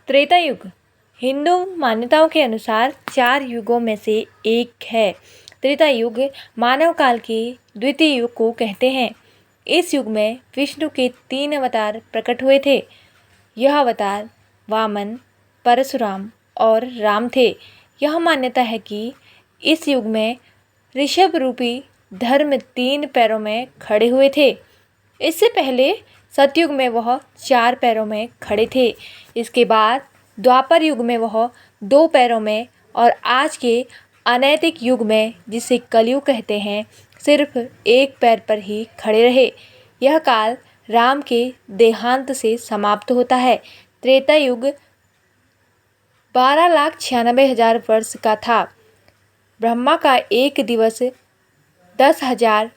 त्रेता युग हिंदू मान्यताओं के अनुसार 4 युगों में से एक है। त्रेता युग मानव काल के द्वितीय युग को कहते हैं। इस युग में विष्णु के 3 अवतार प्रकट हुए थे। यह अवतार वामन, परशुराम और राम थे। यह मान्यता है कि इस युग में ऋषभ रूपी धर्म 3 पैरों में खड़े हुए थे। इससे पहले सतयुग में वह 4 पैरों में खड़े थे। इसके बाद द्वापर युग में वह 2 पैरों में और आज के अनैतिक युग में, जिसे कलयुग कहते हैं, सिर्फ 1 पैर पर ही खड़े रहे। यह काल राम के देहांत से समाप्त होता है। त्रेता युग 12,96,000 वर्ष का था। ब्रह्मा का एक दिवस 10,000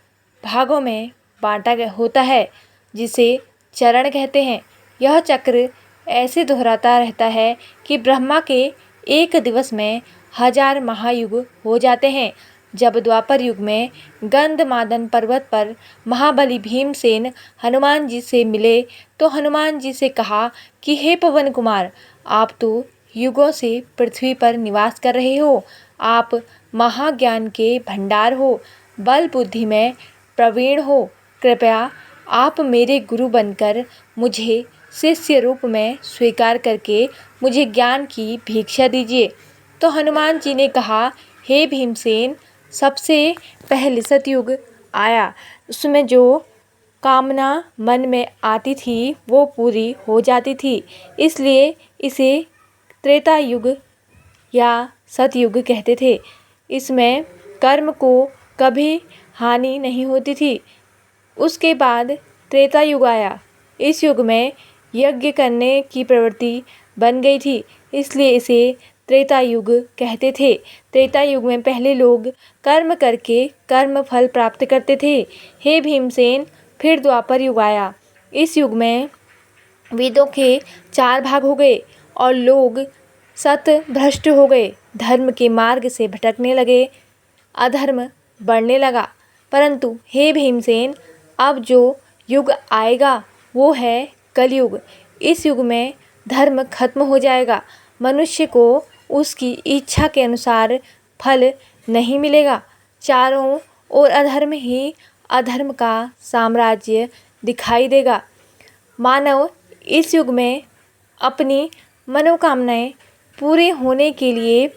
भागों में बांटा होता है, जिसे चरण कहते हैं। यह चक्र ऐसे दोहराता रहता है कि ब्रह्मा के एक दिवस में 1000 महायुग हो जाते हैं। जब द्वापर युग में गंधमादन पर्वत पर महाबली भीमसेन हनुमान जी से मिले तो हनुमान जी से कहा कि हे पवन कुमार, आप तो युगों से पृथ्वी पर निवास कर रहे हो। आप महाज्ञान के भंडार हो, बल बुद्धि में प्रवीण हो। कृपया आप मेरे गुरु बनकर मुझे शिष्य रूप में स्वीकार करके मुझे ज्ञान की भिक्षा दीजिए। तो हनुमान जी ने कहा, हे भीमसेन, सबसे पहले सतयुग आया। उसमें जो कामना मन में आती थी वो पूरी हो जाती थी, इसलिए इसे त्रेता युग या सतयुग कहते थे। इसमें कर्म को कभी हानि नहीं होती थी। उसके बाद त्रेता युग आया। इस युग में यज्ञ करने की प्रवृत्ति बन गई थी, इसलिए इसे त्रेता युग कहते थे। त्रेता युग में पहले लोग कर्म करके कर्म फल प्राप्त करते थे। हे भीमसेन, फिर द्वापर युग आया। इस युग में वेदों के 4 भाग हो गए और लोग सत भ्रष्ट हो गए, धर्म के मार्ग से भटकने लगे, अधर्म बढ़ने लगा। परंतु हे भीमसेन, अब जो युग आएगा वो है कलयुग। इस युग में धर्म खत्म हो जाएगा। मनुष्य को उसकी इच्छा के अनुसार फल नहीं मिलेगा। चारों ओर अधर्म ही अधर्म का साम्राज्य दिखाई देगा। मानव इस युग में अपनी मनोकामनाएं पूरी होने के लिए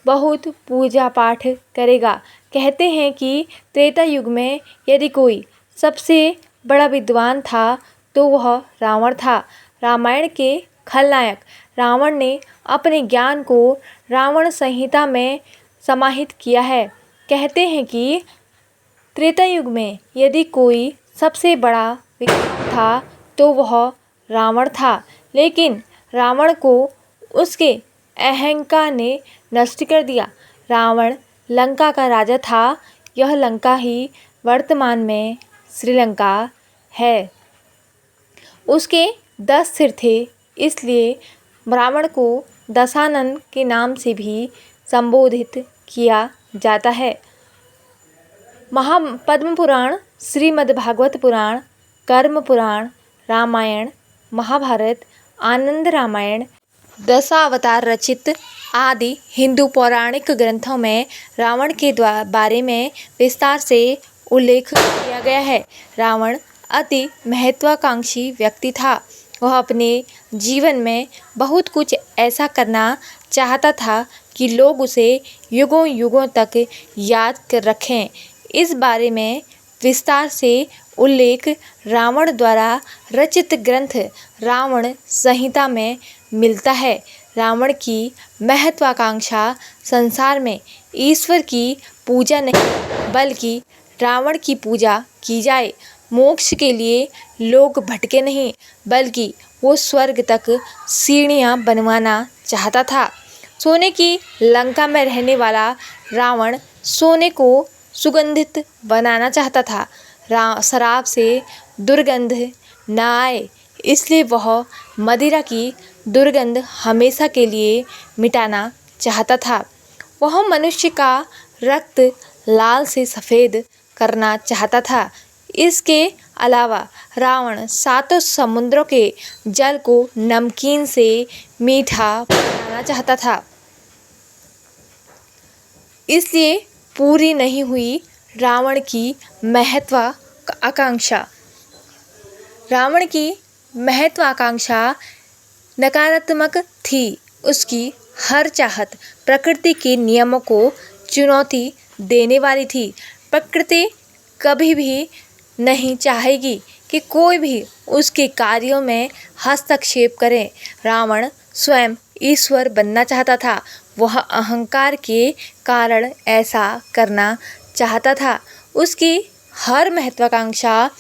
बहुत पूजा पाठ करेगा। कहते हैं कि त्रेता युग में यदि कोई सबसे बड़ा विद्वान था तो वह रावण था। रामायण के खलनायक रावण ने अपने ज्ञान को रावण संहिता में समाहित किया है। कहते हैं कि त्रेता युग में यदि कोई सबसे बड़ा विद्वान था तो वह रावण था, लेकिन रावण को उसके अहंकार ने नष्ट कर दिया। रावण लंका का राजा था। यह लंका ही वर्तमान में श्रीलंका है। उसके 10 सिर थे, इसलिए रावण को दशानन के नाम से भी संबोधित किया जाता है। पद्म पुराण, श्रीमद्भागवत पुराण, कर्म पुराण, रामायण, महाभारत, आनंद रामायण, दशावतार रचित आदि हिंदू पौराणिक ग्रंथों में रावण के बारे में विस्तार से उल्लेख किया गया है। रावण अति महत्वाकांक्षी व्यक्ति था। वह अपने जीवन में बहुत कुछ ऐसा करना चाहता था कि लोग उसे युगों युगों तक याद कर रखें। इस बारे में विस्तार से उल्लेख रावण द्वारा रचित ग्रंथ रावण संहिता में मिलता है। रावण की महत्वाकांक्षा संसार में ईश्वर की पूजा नहीं बल्कि रावण की पूजा की जाए। मोक्ष के लिए लोग भटके नहीं, बल्कि वो स्वर्ग तक सीढ़ियाँ बनवाना चाहता था। सोने की लंका में रहने वाला रावण सोने को सुगंधित बनाना चाहता था। शराब से दुर्गंध न आए, इसलिए वह मदिरा की दुर्गंध हमेशा के लिए मिटाना चाहता था। वह मनुष्य का रक्त लाल से सफ़ेद करना चाहता था। इसके अलावा रावण सातों समुद्रों के जल को नमकीन से मीठा बनाना चाहता था। इसलिए पूरी नहीं हुई रावण की महत्वाकांक्षा। रावण की महत्वाकांक्षा नकारात्मक थी। उसकी हर चाहत प्रकृति के नियमों को चुनौती देने वाली थी। प्रकृति कभी भी नहीं चाहेगी कि कोई भी उसके कार्यों में हस्तक्षेप करे। रावण स्वयं ईश्वर बनना चाहता था। वह अहंकार के कारण ऐसा करना चाहता था। उसकी हर महत्वाकांक्षा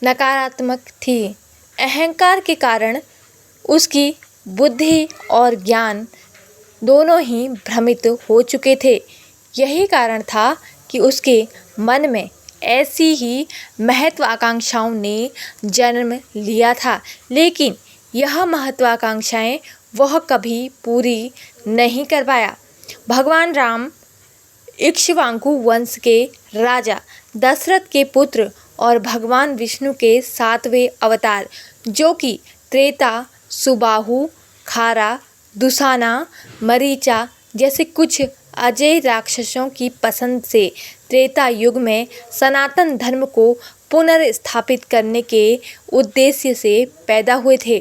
नकारात्मक थी। अहंकार के कारण उसकी बुद्धि और ज्ञान दोनों ही भ्रमित हो चुके थे। यही कारण था कि उसके मन में ऐसी ही महत्वाकांक्षाओं ने जन्म लिया था। लेकिन यह महत्वाकांक्षाएं वह कभी पूरी नहीं कर पाया। भगवान राम इक्ष्वाकु वंश के राजा दशरथ के पुत्र और भगवान विष्णु के 7वें अवतार, जो कि त्रेता, सुबाहु, खारा, दुशाना, मरीचा जैसे कुछ अजय राक्षसों की पसंद से त्रेता युग में सनातन धर्म को पुनर्स्थापित करने के उद्देश्य से पैदा हुए थे।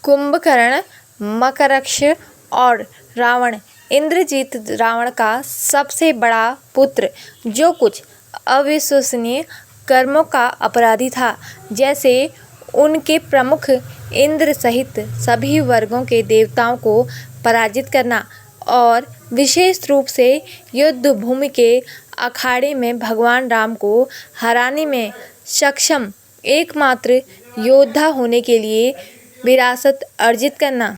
कुंभकर्ण, मकरक्ष और रावण इंद्रजीत रावण का सबसे बड़ा पुत्र, जो कुछ अविश्वसनीय कर्मों का अपराधी था, जैसे उनके प्रमुख इंद्र सहित सभी वर्गों के देवताओं को पराजित करना और विशेष रूप से युद्ध भूमि के अखाड़े में भगवान राम को हराने में सक्षम एकमात्र योद्धा होने के लिए विरासत अर्जित करना।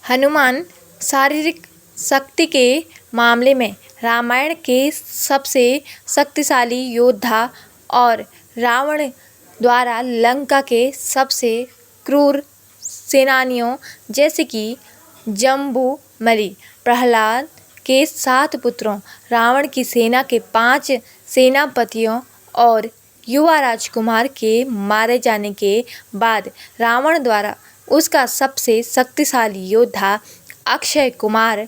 हनुमान शारीरिक शक्ति के मामले में रामायण के सबसे शक्तिशाली योद्धा और रावण द्वारा लंका के सबसे क्रूर सेनानियों जैसे कि जम्बूमलि, प्रहलाद के 7 पुत्रों, रावण की सेना के 5 सेनापतियों और युवा राजकुमार के मारे जाने के बाद रावण द्वारा उसका सबसे शक्तिशाली योद्धा अक्षय कुमार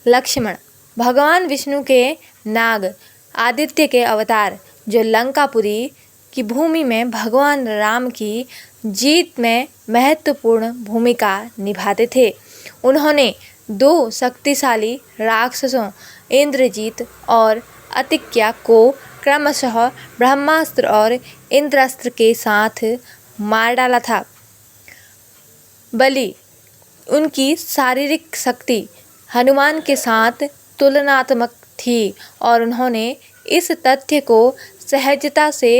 लक्ष्मण, भगवान विष्णु के नाग आदित्य के अवतार, जो लंकापुरी की भूमि में भगवान राम की जीत में महत्वपूर्ण भूमिका निभाते थे। उन्होंने 2 शक्तिशाली राक्षसों इंद्रजीत और अतिक्या को क्रमशः ब्रह्मास्त्र और इंद्रास्त्र के साथ मार डाला था। बलि, उनकी शारीरिक शक्ति हनुमान के साथ तुलनात्मक थी और उन्होंने इस तथ्य को सहजता से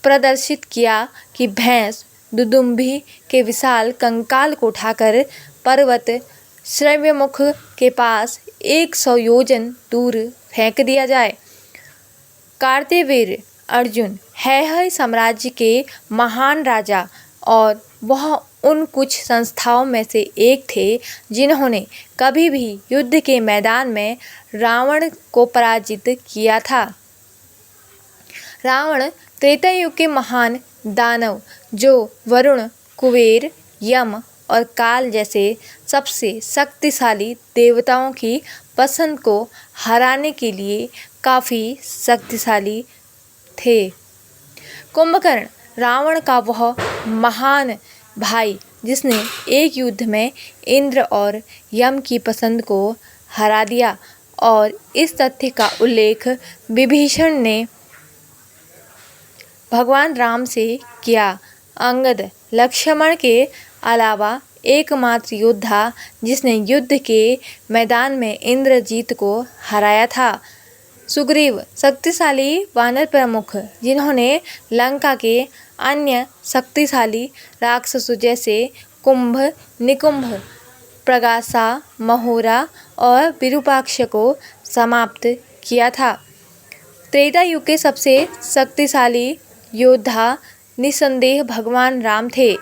प्रदर्शित किया कि भैंस दुदुम्भी के विशाल कंकाल को उठाकर पर्वत श्रव्यमुख के पास 100 योजन दूर फेंक दिया जाए। कार्तवीर्य अर्जुन हैहय साम्राज्य के महान राजा और वह उन कुछ संस्थाओं में से एक थे जिन्होंने कभी भी युद्ध के मैदान में रावण को पराजित किया था। रावण त्रेता युग के महान दानव, जो वरुण, कुबेर, यम और काल जैसे सबसे शक्तिशाली देवताओं की पसंद को हराने के लिए काफ़ी शक्तिशाली थे। कुंभकर्ण रावण का वह महान भाई जिसने एक युद्ध में इंद्र और यम की पसंद को हरा दिया, और इस तथ्य का उल्लेख विभीषण ने भगवान राम से किया। अंगद लक्ष्मण के अलावा एकमात्र योद्धा जिसने युद्ध के मैदान में इंद्रजीत को हराया था। सुग्रीव शक्तिशाली वानर प्रमुख जिन्होंने लंका के अन्य शक्तिशाली राक्षसों जैसे कुंभ, निकुंभ, प्रगासा, महोरा और विरूपाक्ष को समाप्त किया था। त्रेता युग के सबसे शक्तिशाली योद्धा निसंदेह भगवान राम थे,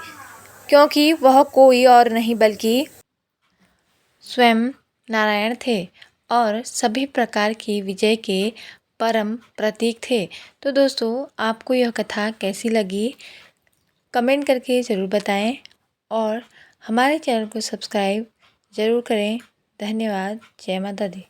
क्योंकि वह कोई और नहीं बल्कि स्वयं नारायण थे और सभी प्रकार की विजय के परम प्रतीक थे। तो दोस्तों आपको यह कथा कैसी लगी कमेंट करके ज़रूर बताएं और हमारे चैनल को सब्सक्राइब ज़रूर करें। धन्यवाद। जय माता दी।